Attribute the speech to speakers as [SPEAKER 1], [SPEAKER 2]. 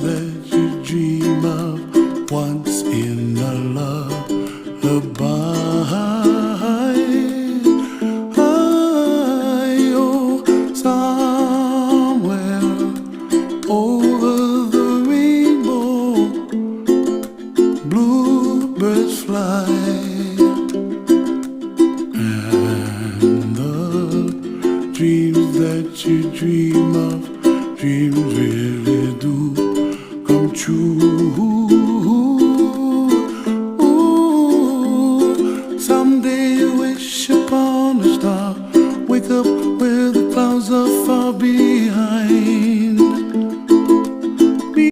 [SPEAKER 1] that you dream of once in a lullaby. Oh, somewhere over the rainbow, bluebirds fly, and the dreams that you dream of, dreams really do come true.